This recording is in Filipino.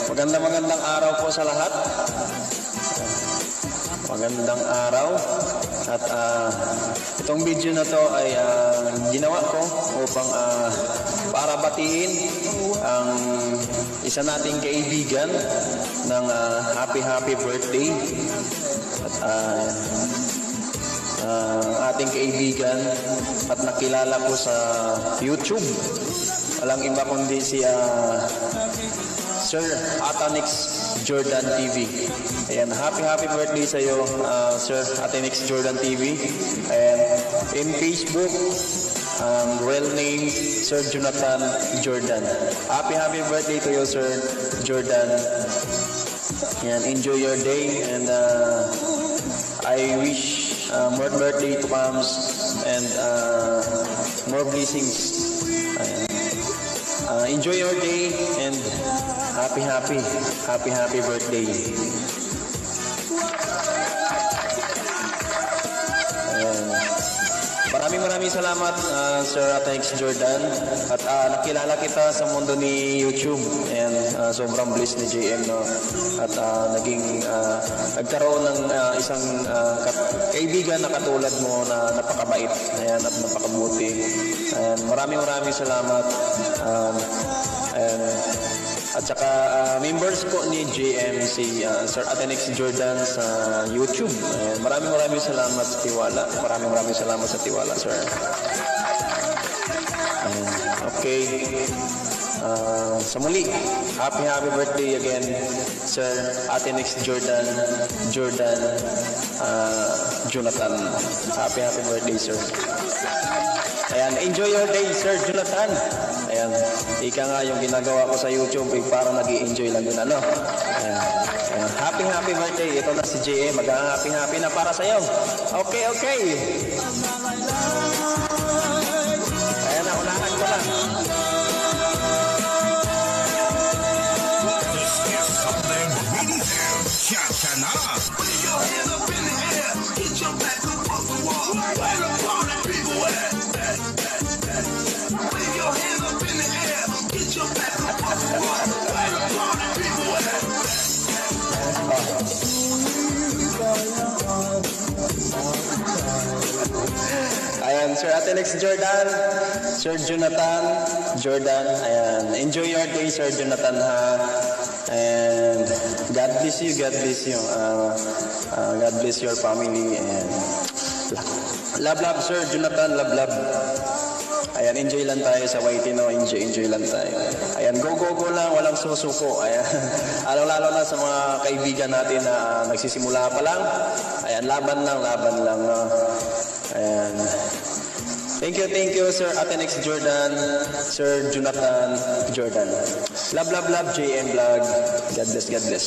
Magandang araw po sa lahat. Magandang araw. At itong video na to ay ginawa ko upang para batiin ang isa nating kaibigan ng happy birthday. At ating kaibigan at nakilala ko sa YouTube. Walang iba kundi si Sir Atenix Jordan TV. Ayan, happy birthday sa iyo, Sir Atenix Jordan TV. And in Facebook, real name Sir Jonathan Jordan. Happy birthday to you, Sir Jordan. Ayan, enjoy your day, and I wish more birthday to comes and more blessings. Enjoy your day and happy birthday. Maraming salamat, Sir Atenix Jordan. At nakilala kita sa mundo ni YouTube, and sobrang blessed ni JM, no? At nagkaroon ng isang kaibigan na katulad mo na napakabait, ayan, at napakabuti. And maraming salamat. At saka members po ni JM, si Sir Atenix Jordan sa YouTube. Ayan, maraming salamat sa tiwala. Maraming salamat sa tiwala, sir. Ayan, okay. Sa muli, happy birthday again, Sir Atenix Jordan Jonathan. Happy birthday, sir. Ayan, enjoy your day, Sir Jonathan. Ayan, ika nga yung ginagawa ko sa YouTube, parang nag-i-enjoy lang din, ano? Ayan, happy birthday. Ito na si JM, mag-happy na para sa'yo. Okay. Ayan na, unahan ko lang. Ayan, Sir Atenix Jordan, Sir Jonathan Jordan. Ayan, enjoy your day, Sir Jonathan, ha. And God bless you. God bless your family. And love, Sir Jonathan. Love. Ayan, enjoy lang tayo sa YT, no? Enjoy lang tayo. Ayan, go lang, walang susuko. Ayan, lalo na sa mga kaibigan natin na nagsisimula pa lang. Ayan, laban lang, no? Ayan. Thank you, Sir Atenix Jordan, Sir Jonathan Jordan. Love, JM Vlog. God bless.